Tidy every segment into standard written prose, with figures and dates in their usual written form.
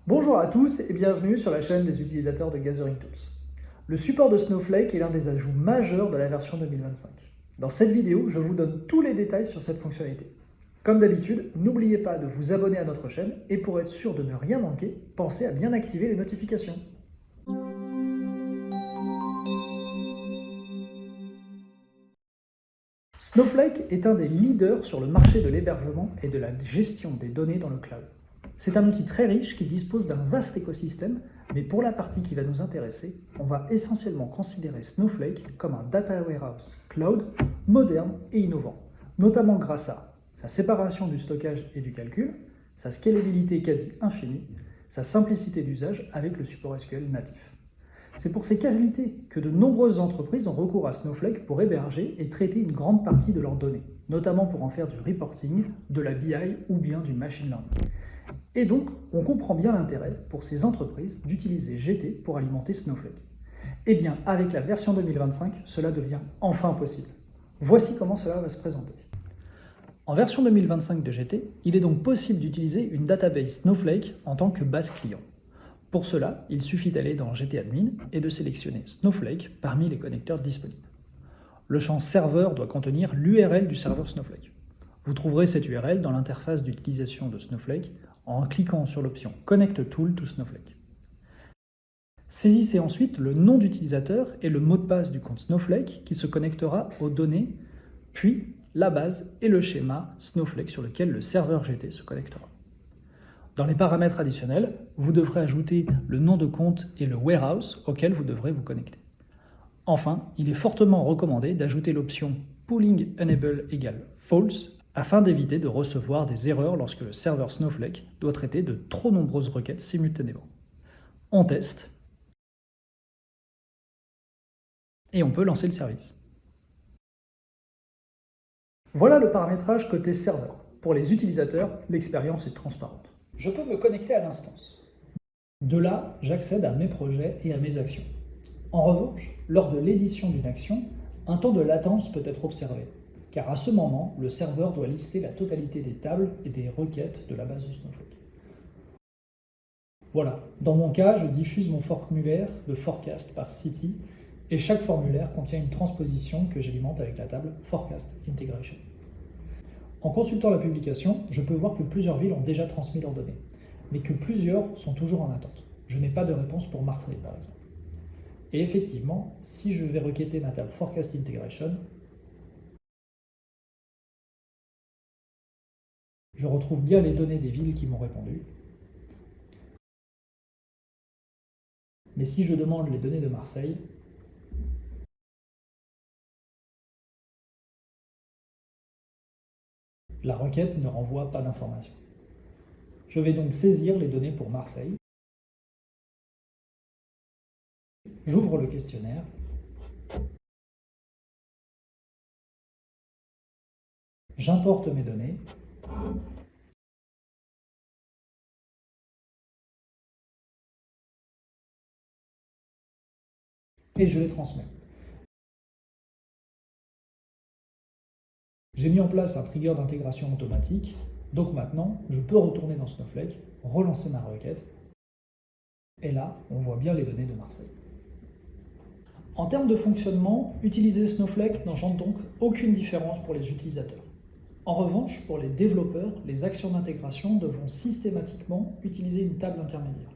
Bonjour à tous et bienvenue sur la chaîne des utilisateurs de Gathering Tools. Le support de Snowflake est l'un des ajouts majeurs de la version 2025. Dans cette vidéo, je vous donne tous les détails sur cette fonctionnalité. Comme d'habitude, n'oubliez pas de vous abonner à notre chaîne et pour être sûr de ne rien manquer, pensez à bien activer les notifications. Snowflake est un des leaders sur le marché de l'hébergement et de la gestion des données dans le cloud. C'est un outil très riche qui dispose d'un vaste écosystème, mais pour la partie qui va nous intéresser, on va essentiellement considérer Snowflake comme un data warehouse cloud moderne et innovant, notamment grâce à sa séparation du stockage et du calcul, sa scalabilité quasi infinie, sa simplicité d'usage avec le support SQL natif. C'est pour ces qualités que de nombreuses entreprises ont recours à Snowflake pour héberger et traiter une grande partie de leurs données, notamment pour en faire du reporting, de la BI ou bien du machine learning. Et donc, on comprend bien l'intérêt pour ces entreprises d'utiliser GT pour alimenter Snowflake. Eh bien, avec la version 2025, cela devient enfin possible. Voici comment cela va se présenter. En version 2025 de GT, il est donc possible d'utiliser une database Snowflake en tant que base client. Pour cela, il suffit d'aller dans GT Admin et de sélectionner Snowflake parmi les connecteurs disponibles. Le champ serveur doit contenir l'URL du serveur Snowflake. Vous trouverez cette URL dans l'interface d'utilisation de Snowflake en cliquant sur l'option Connect Tool to Snowflake. Saisissez ensuite le nom d'utilisateur et le mot de passe du compte Snowflake qui se connectera aux données, puis la base et le schéma Snowflake sur lequel le serveur GT se connectera. Dans les paramètres additionnels, vous devrez ajouter le nom de compte et le warehouse auquel vous devrez vous connecter. Enfin, il est fortement recommandé d'ajouter l'option Pooling Enable égale False afin d'éviter de recevoir des erreurs lorsque le serveur Snowflake doit traiter de trop nombreuses requêtes simultanément. On teste et on peut lancer le service. Voilà le paramétrage côté serveur. Pour les utilisateurs, l'expérience est transparente. Je peux me connecter à l'instance. De là, j'accède à mes projets et à mes actions. En revanche, lors de l'édition d'une action, un temps de latence peut être observé, car à ce moment, le serveur doit lister la totalité des tables et des requêtes de la base de Snowflake. Voilà, dans mon cas, je diffuse mon formulaire de forecast par City, et chaque formulaire contient une transposition que j'alimente avec la table Forecast Integration. En consultant la publication, je peux voir que plusieurs villes ont déjà transmis leurs données, mais que plusieurs sont toujours en attente. Je n'ai pas de réponse pour Marseille, par exemple. Et effectivement, si je vais requêter ma table Forecast Integration, je retrouve bien les données des villes qui m'ont répondu. Mais si je demande les données de Marseille, la requête ne renvoie pas d'informations. Je vais donc saisir les données pour Marseille. J'ouvre le questionnaire. J'importe mes données. Et je les transmets. J'ai mis en place un trigger d'intégration automatique, donc maintenant, je peux retourner dans Snowflake, relancer ma requête, et là, on voit bien les données de Marseille. En termes de fonctionnement, utiliser Snowflake n'engendre donc aucune différence pour les utilisateurs. En revanche, pour les développeurs, les actions d'intégration devront systématiquement utiliser une table intermédiaire.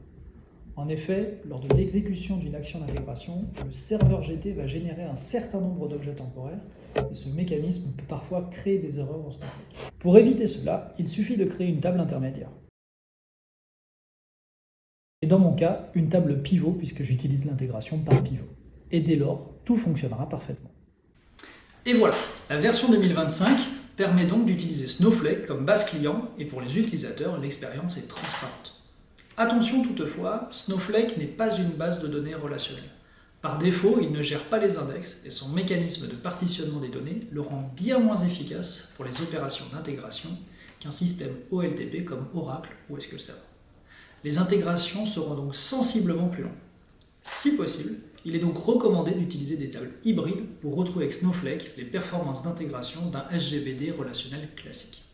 En effet, lors de l'exécution d'une action d'intégration, le serveur GT va générer un certain nombre d'objets temporaires et ce mécanisme peut parfois créer des erreurs dans Snowflake. Pour éviter cela, il suffit de créer une table intermédiaire. Et dans mon cas, une table pivot puisque j'utilise l'intégration par pivot. Et dès lors, tout fonctionnera parfaitement. Et voilà, la version 2025 permet donc d'utiliser Snowflake comme base client et pour les utilisateurs, l'expérience est transparente. Attention toutefois, Snowflake n'est pas une base de données relationnelle. Par défaut, il ne gère pas les index et son mécanisme de partitionnement des données le rend bien moins efficace pour les opérations d'intégration qu'un système OLTP comme Oracle ou SQL Server. Les intégrations seront donc sensiblement plus longues. Si possible, il est donc recommandé d'utiliser des tables hybrides pour retrouver avec Snowflake les performances d'intégration d'un SGBD relationnel classique.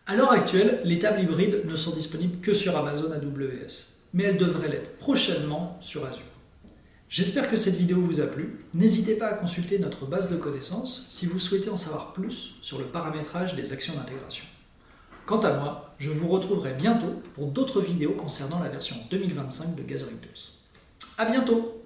À l'heure actuelle, les tables hybrides ne sont disponibles que sur Amazon AWS. mais elle devrait l'être prochainement sur Azure. J'espère que cette vidéo vous a plu. N'hésitez pas à consulter notre base de connaissances si vous souhaitez en savoir plus sur le paramétrage des actions d'intégration. Quant à moi, je vous retrouverai bientôt pour d'autres vidéos concernant la version 2025 de Gathering Tools. À bientôt!